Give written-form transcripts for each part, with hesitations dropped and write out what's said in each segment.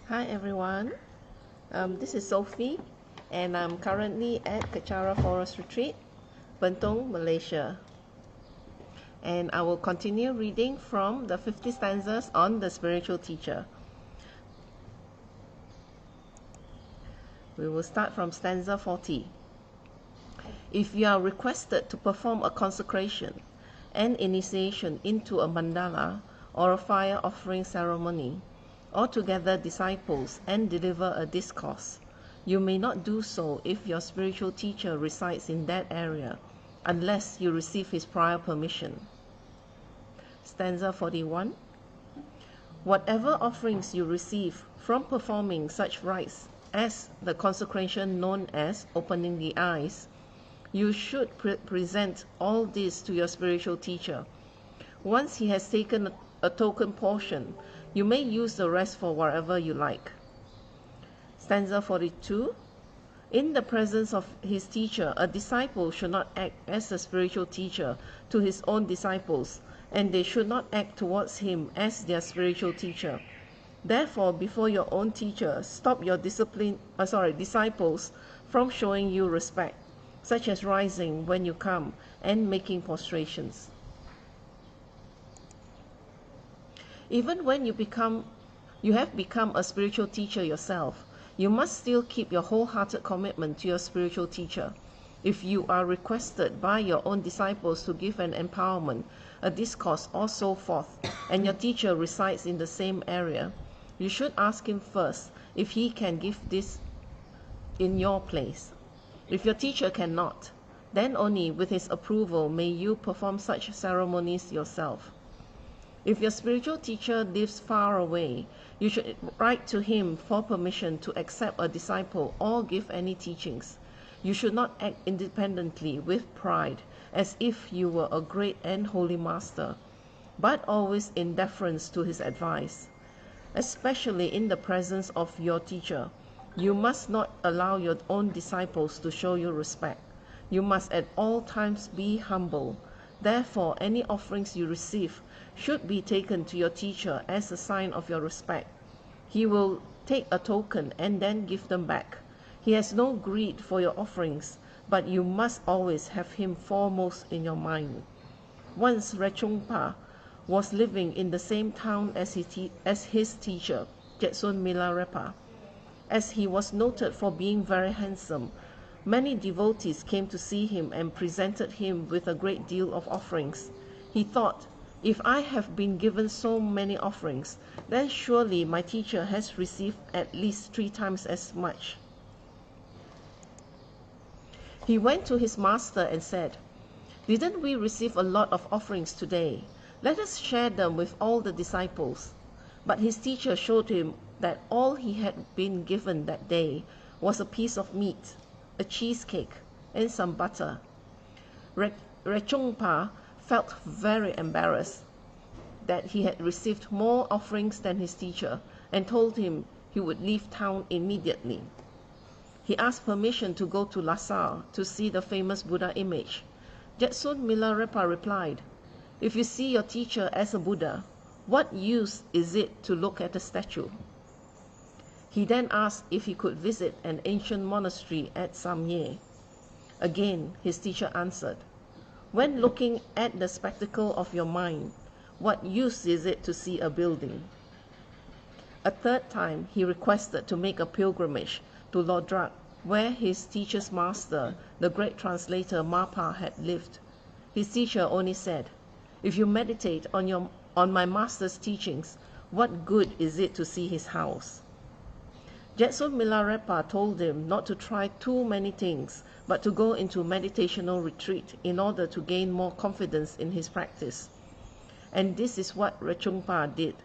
Hi everyone, this is Sophie and I'm currently at Kechara Forest Retreat, Bentong, Malaysia. And I will continue reading from the 50 stanzas on the spiritual teacher. We will start from stanza 40. If you are requested to perform a consecration and initiation into a mandala or a fire offering ceremony, or to gather disciples and deliver a discourse, you may not do so if your spiritual teacher resides in that area, unless you receive his prior permission. Stanza 41. Whatever offerings you receive from performing such rites as the consecration known as opening the eyes, you should present all this to your spiritual teacher. Once he has taken a token portion, you may use the rest for whatever you like. Stanza 42. In the presence of his teacher, a disciple should not act as a spiritual teacher to his own disciples, and they should not act towards him as their spiritual teacher. Therefore, before your own teacher, stop your disciples from showing you respect, such as rising when you come and making prostrations. Even when you have become a spiritual teacher yourself, you must still keep your wholehearted commitment to your spiritual teacher. If you are requested by your own disciples to give an empowerment, a discourse, or so forth, and your teacher resides in the same area, you should ask him first if he can give this in your place. If your teacher cannot, then only with his approval may you perform such ceremonies yourself. If your spiritual teacher lives far away, you should write to him for permission to accept a disciple or give any teachings. You should not act independently with pride, as if you were a great and holy master, but always in deference to his advice. Especially in the presence of your teacher, you must not allow your own disciples to show you respect. You must at all times be humble. Therefore, any offerings you receive should be taken to your teacher as a sign of your respect. He will take a token and then give them back. He has no greed for your offerings, but you must always have him foremost in your mind. Once Rechungpa was living in the same town as his teacher, Jetsun Milarepa. As he was noted for being very handsome, many devotees came to see him and presented him with a great deal of offerings. He thought, if I have been given so many offerings, then surely my teacher has received at least 3 times as much. He went to his master and said, "Didn't we receive a lot of offerings today? Let us share them with all the disciples." But his teacher showed him that all he had been given that day was a piece of meat, a cheesecake, and some butter. Rechungpa felt very embarrassed that he had received more offerings than his teacher, and told him he would leave town immediately. He asked permission to go to Lhasa to see the famous Buddha image. Jetsun Milarepa replied, "If you see your teacher as a Buddha, what use is it to look at a statue?" He then asked if he could visit an ancient monastery at Samye. Again, his teacher answered, "When looking at the spectacle of your mind, what use is it to see a building?" A third time, he requested to make a pilgrimage to Lodrak, where his teacher's master, the great translator Mapa, had lived. His teacher only said, "If you meditate on my master's teachings, what good is it to see his house?" Jetsun Milarepa told him not to try too many things, but to go into meditational retreat in order to gain more confidence in his practice. And this is what Rechungpa did,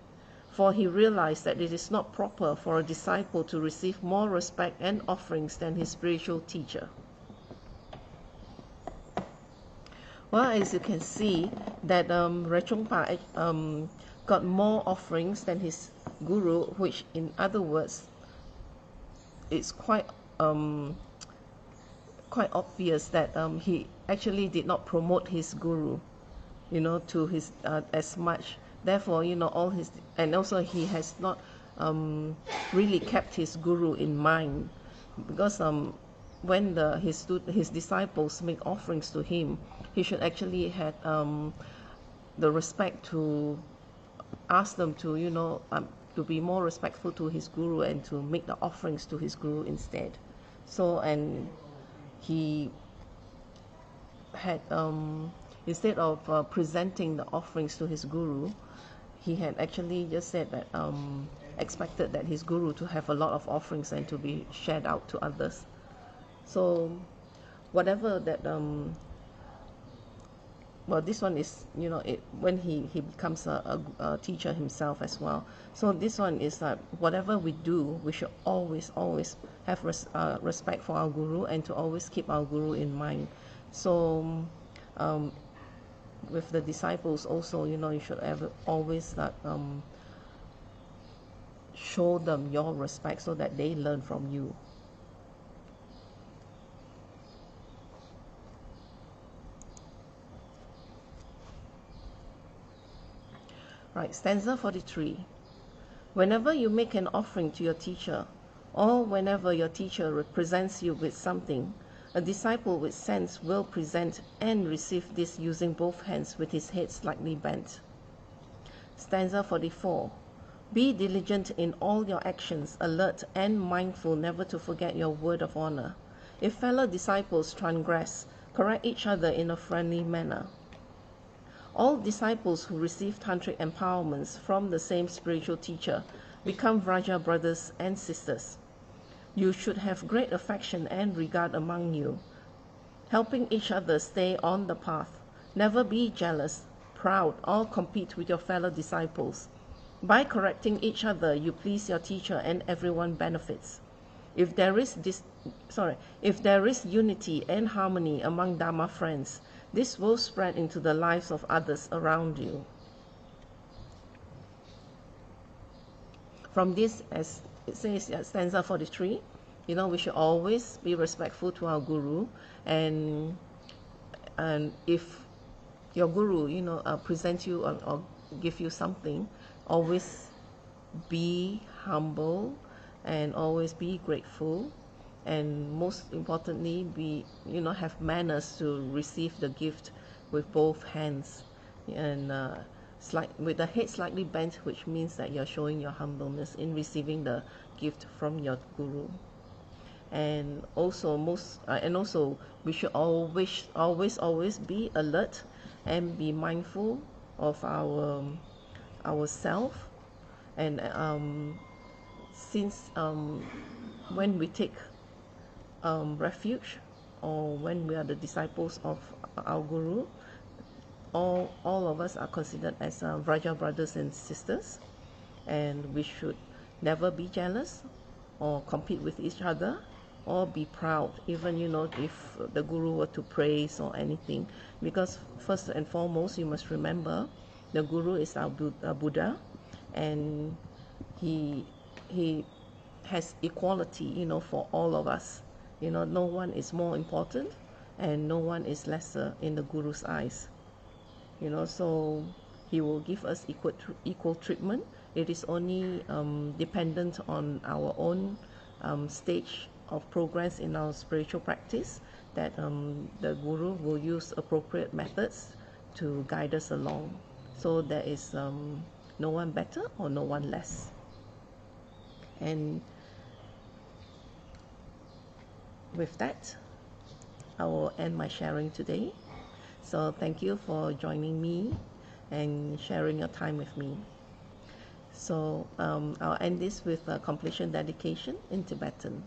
for he realized that it is not proper for a disciple to receive more respect and offerings than his spiritual teacher. Well, as you can see, that Rechungpa got more offerings than his guru, which in other words, it's quite obvious that he actually did not promote his guru, to his as much. Therefore, all his, and also he has not really kept his guru in mind, because when his disciples make offerings to him, he should actually had the respect to ask them to, to be more respectful to his guru and to make the offerings to his guru instead. So, and he had instead of presenting the offerings to his guru, he had actually just said that expected that his guru to have a lot of offerings and to be shared out to others. So whatever that well, this one is, when he becomes a teacher himself as well. So this one is that whatever we do, we should always have respect for our guru, and to always keep our guru in mind. So with the disciples also, you should always show them your respect so that they learn from you. Right, stanza 43. Whenever you make an offering to your teacher, or whenever your teacher represents you with something, a disciple with sense will present and receive this using both hands with his head slightly bent. Stanza 44. Be diligent in all your actions, alert and mindful never to forget your word of honor. If fellow disciples transgress, correct each other in a friendly manner. All disciples who receive tantric empowerments from the same spiritual teacher become Vraja brothers and sisters. You should have great affection and regard among you, helping each other stay on the path. Never be jealous, proud, or compete with your fellow disciples. By correcting each other, you please your teacher and everyone benefits. If there is unity and harmony among Dharma friends, this will spread into the lives of others around you. From this, as it says at stanza 43, we should always be respectful to our guru, and if your guru, present you or give you something, always be humble and always be grateful, and most importantly have manners to receive the gift with both hands, and with the head slightly bent, which means that you're showing your humbleness in receiving the gift from your guru. And also we should always be alert and be mindful of ourself, and since when we take refuge, or when we are the disciples of our guru, all of us are considered as Vraja brothers and sisters, and we should never be jealous or compete with each other or be proud, even if the guru were to praise or anything, because first and foremost you must remember the guru is our Buddha, and he has equality for all of us. No one is more important and no one is lesser in the guru's eyes. So he will give us equal treatment. It is only dependent on our own stage of progress in our spiritual practice that the guru will use appropriate methods to guide us along. So there is no one better or no one less. And with that, I will end my sharing today. So thank you for joining me and sharing your time with me. So I'll end this with a completion dedication in Tibetan.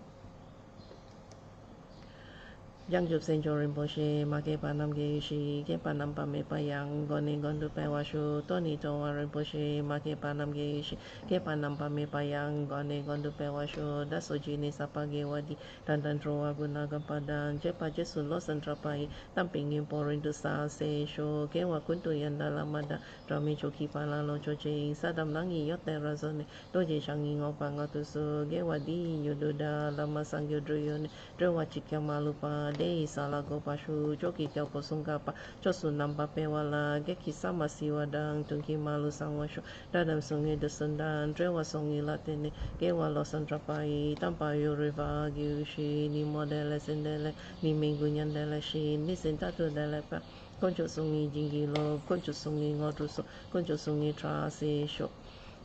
Yang Jup Sen Jorim Boshe, Make Panam Geishi, Ke Panam Pame Payang, Goni Gondu Pewashu, Toni Towarim Boshe, Make Panam Geishi, Ke Panam Pame Payang, Goni Gondu Pewashu, Dasojini Sapage Wadi, Tantan Troa Gunaga Padang, Jepa Jesu Los and Trapai, Tamping Imporin to Sa Se Sho, Ke Wakuntu Yandalamada, Drami Choki Palalo Choche, Sadam Nangi Yote Razone, Doji Shangi Opangatusu, Ge Wadi Yududa, Lama Sangyo Druyone, Drewa Chikamalupa, de sala go pashu joki kyo ko sunga pa chosu namba pe wala ge kisama siwadang tungki malu sangwasho dadam sungi de sandan trewa songi latene ge walo santrapai tampa yo riva gyushi ni modele sendele ni mingunyan dele shi ni sentatu dele pa koncho sungi jingi lo koncho sungi ngotuso koncho sungi trasi sho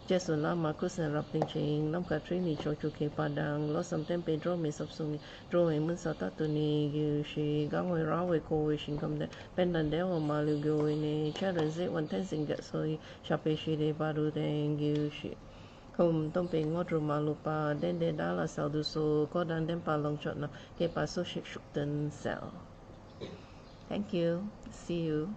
Jesu lama kusen rapting ching lam katrini chochu ke padang lo sam tempe dro me sap sungi dro e mun sa tatu ni yu shi gangwe rawe ko we shin kam de pendan de o malu go ne charan ze wan ten sing get so shape shi de baru den yu shi hum tom pe ngot ru malu pa den de dala sal du so ko dan den pa long chot na ke pa so shik shuk ten sel. Thank you. See you.